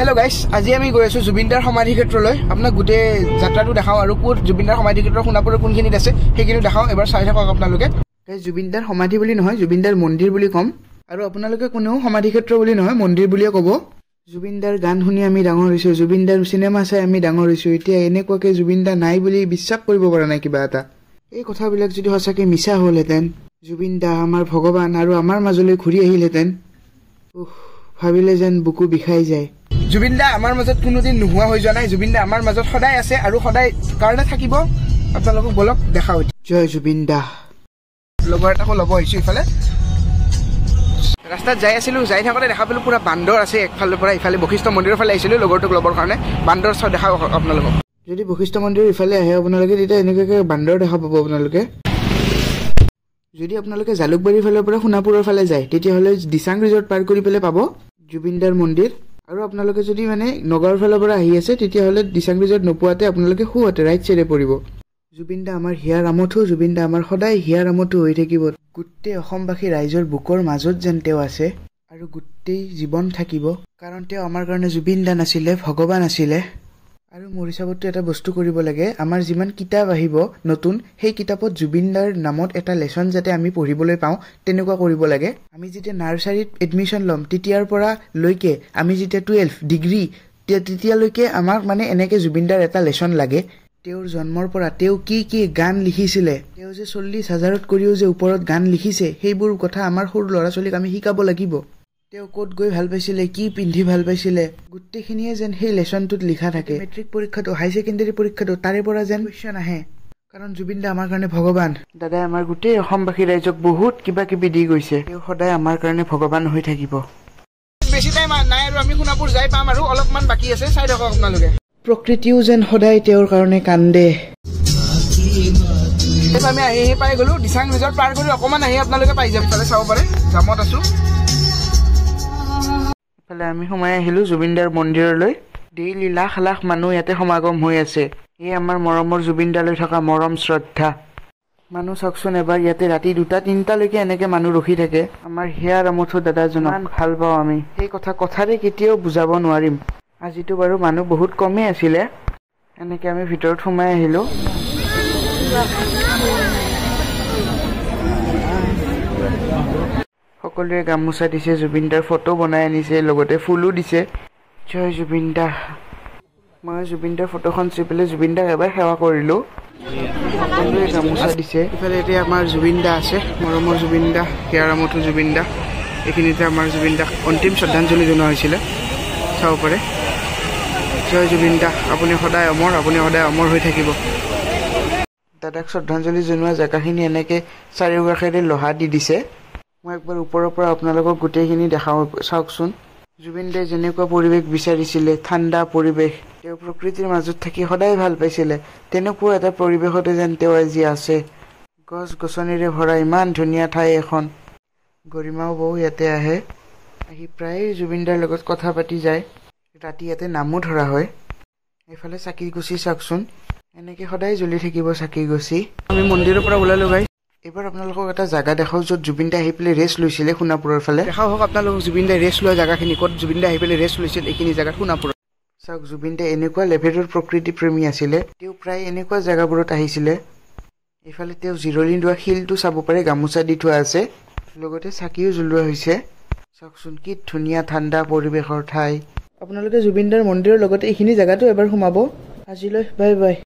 hello guys আজি আমি গৈ আছো জুবিনদাৰ সমাধি ক্ষেত্ৰলৈ আপোনাক গুটে যাত্ৰাটো দেখাও আৰু কোত জুবিনদাৰ সমাধি ক্ষেত্ৰ খুনাপুৰৰ কোনখিনিত আছে সেইখিনি দেখাও এবাৰ চাই থাকক আপোনালোকে গাইস জুবিনদাৰ সমাধি বুলি নহয় জুবিনদাৰ মন্দিৰ বুলি কম আৰু আপোনালোকে কোনেও সমাধি ক্ষেত্ৰ বুলি নহয় মন্দিৰ বুলিয়ে ক'ব জুবিনদাৰ গান শুনি আমি ডাঙৰ হৈছো জুবিনদাৰ সিনেমা চাই আমি ডাঙৰ হৈছো এতিয়া এনেকুৱাকে জুবিনদা নাই বুলি বিশ্বাস কৰিব পৰা নাই কিবা এটা এই কথাবিলাক যদি হসাকে মিছা হলহেতেন জুবিনদা আমাৰ ভগৱান আৰু আমাৰ মাজলৈ ঘূৰি আহিলহেতেন ভাবিলে যেন বুকু বিখাই যায় জুবিনদা আমাৰ মাজত কোনোদিন নোহোৱা হৈ যোৱা নাই জুবিনদা আমাৰ মাজত সদায় আছে আৰু সদায় কাৰণে থাকিব আপোনালোকক বলক দেখাও জয় জুবিনদা লগৰ এটাকো ল'ব আহিছো ইফালে ৰাস্তাত যাই আছিলো যাই থাকোতে দেখা পালো পুৰা বান্দৰ আছে একফালৰ পৰা ইফালে বশিষ্ঠ মন্দিৰৰ ফালে আহিছিলো লগৰটোক ল'বৰ কাৰণে বান্দৰ চাও দেখাও আপোনালোকক যদি বশিষ্ঠ মন্দিৰৰ ইফালে আহে আপোনালোকে তেতিয়া এনেকৈ বান্দৰ দেখা পাব আপোনালোকে যদি আপোনালোকে জালুকবাৰীৰ ফালৰ পৰা সোণাপুৰৰ ফালে যায় তেতিয়াহ'লে দিচাং ৰিজৰ্ট পাৰ কৰি পেলাই পাব জুবিনদাৰ মন্দিৰ আৰু আপোনালোকে যদি মানে নগাঁৱৰ ফালৰ পৰা আহি আছে তেতিয়াহ'লে দিচাং ৰিজৰ্ট নোপোৱাতে আপোনালোকে সোঁহাতে ৰাইট চাইডে পৰিব জুবিনদা আমাৰ হিয়াৰ আমঠু জুবিনদা আমাৰ সদায় হিয়াৰ আমঠু হৈ থাকিব গোটেই অসমবাসী ৰাইজৰ বুকৰ মাজত যেন তেওঁ আছে আৰু গোটেই জীৱন থাকিব কাৰণ তেওঁ আমাৰ কাৰণে জুবিনদা নাছিলে ভগৱান আছিলে আৰু মোৰ হিচাপতটো এটা বস্তু কৰিব লাগে আমাৰ যিমান কিতাপ আহিব নতুন সেই কিতাপত জুবিনদাৰ নামত এটা লেসন যাতে আমি পঢ়িবলৈ পাওঁ তেনেকুৱা কৰিব লাগে আমি যেতিয়া নাৰ্সাৰীত এডমিশন ল'ম তেতিয়াৰ পৰা লৈকে আমি যেতিয়া 12 ডিগ্ৰী তেতিয়ালৈকে আমাক মানে এনেকে জুবিনদাৰ এটা লেসন লাগে তেওঁৰ জন্মৰ পৰা তেওঁ কি কি গান লিখিছিলে তেওঁ যে 40,000ত কৰিও যে ওপৰত গান লিখিছে সেইবোৰ কথা আমাৰ সৰু ল'ৰা ছোৱালীক আমি শিকাব লাগিব তেওঁ কোত গৈ ভাল পাইছিলে কি পিন্ধি ভাল পাইছিলে গুটেখিনিয়ে যেন সেই লেসনটোত লিখা থাকে মেট্ৰিক পৰীক্ষাটো হাই সেকেন্ডাৰী পৰীক্ষাটো তাৰে পৰা যেন কোৱেশ্চন আহে কাৰণ জুবিনদা আমাৰ কাৰণে ভগৱান দাদাই আমাৰ গোটেই অসমবাসী ৰাইজক বহুত কিবা কিবি দি গৈছে তেওঁ সদায় আমাৰ কাৰণে ভগৱান হৈ থাকিব বেছি টাইম নাই আৰু আমি সোণাপুৰ যাই পাম আৰু অলপমান বাকি আছে চাই থাকক আপোনালোকে প্ৰকৃতিও যেন সদায় তেওঁৰ কাৰণে কান্দে আমি আহি পাই গলো দিচাং ৰিজৰ্ট পাৰ কৰি অকমান আহি আপোনালোকে পাই যাব তালে চাব পাৰে জামত আছো ফালে আমি সোমাই আহিলো জুবিনদাৰ মন্দিৰলৈ ডেইলি লাখ লাখ মানুহ ইয়াতে সমাগম হৈ আছে এই আমাৰ মৰমৰ জুবিনদালৈ থকা মৰম শ্ৰদ্ধা মানুহ চাওকচোন এবাৰ ইয়াতে ৰাতি 2-3 লৈকে এনেকে মানুহ ৰখি থাকে আমাৰ হিয়াৰ আমঠু দাদাজনক ভাল পাওঁ আমি এই কথাৰে কেতিয়াও বুজাব নোৱাৰিম আজিতো বাৰু মানুহ বহুত কমেই আছিলে এনেকে আমি ভিতৰত সোমাই আহিলো সকলোৱে গামোচা দিছে জুবিনদাৰ ফটো বনাই আনিছে লগতে ফুলো দিছে জয় জুবিনদা মই জুবিনদাৰ ফটোখন চাই পেলাই জুবিনদাক এবাৰ সেৱা কৰিলো সকলোৱে গামোচা দিছে ইফালে এতিয়া আমাৰ জুবিনদা আছে মৰমৰ জুবিনদা হিয়াৰ আমঠু জুবিনদা এইখিনিতে আমাৰ জুবিনদাক অন্তিম শ্ৰদ্ধাঞ্জলি জনোৱা হৈছিলে চাব পাৰে জয় জুবিনদা আপুনি সদায় অমৰ হৈ থাকিব দাদাক শ্ৰদ্ধাঞ্জলি জনোৱা জেগাখিনি এনেকে চাৰিওকাষেৰে লোহা দি দিছে মই একবাৰ ওপৰৰ পৰা আপোনালোকক গোটেইখিনি দেখাওঁ চাওকচোন জুবিনদাই যেনেকুৱা পৰিৱেশ বিচাৰিছিলে ঠাণ্ডা পৰিৱেশ তেওঁ প্ৰকৃতিৰ মাজত থাকি সদায় ভাল পাইছিলে তেনেকুৱা এটা পৰিৱেশতে যেন তেওঁ আজি আছে গছ গছনিৰে ভৰা ইমান ধুনীয়া ঠাই এখন গৰিমাও বৌ ইয়াতে আহি প্ৰায় জুবিনদাৰ লগত কথা পাতি যায় ৰাতি ইয়াতে নামো ধৰা হয় এইফালে চাকি গুচি চাওকচোন এনেকে সদায় জ্বলি থাকিব চাকি গুচি আমি মন্দিৰৰ পৰা ওলালো গাই এবাৰ আপোনালোকক এটা জায়গা দেখাও য'ত জুবিনদা আহি পেলাই ৰেষ্ট লৈছিলে সোণাপুৰৰ ফালে দেখাও হওক আপোনালোকক জুবিনদাই ৰেষ্ট লোৱা জেগাখিনি ক'ত জুবিনদা আহি পেলাই ৰেষ্ট লৈছিল এইখিনি জেগাত সোণাপুৰত চাওক জুবিনদাই এনেকুৱা লেভেলৰ প্ৰকৃতি প্ৰেমী আছিলে তেওঁ প্ৰায় এনেকুৱা জেগাবোৰত আহিছিলে এইফালে তেওঁ জিৰণি লোৱা শিলটো চাব পাৰে গামোচা দি থোৱা আছে লগতে চাকিও জ্বলোৱা হৈছে চাওকচোন কি ধুনীয়া ঠাণ্ডা পৰিৱেশৰ ঠাই আপোনালোকে জুবিনদাৰ মন্দিৰৰ লগতে এইখিনি জেগাটো এবাৰ সোমাব আজিলৈ বাই বাই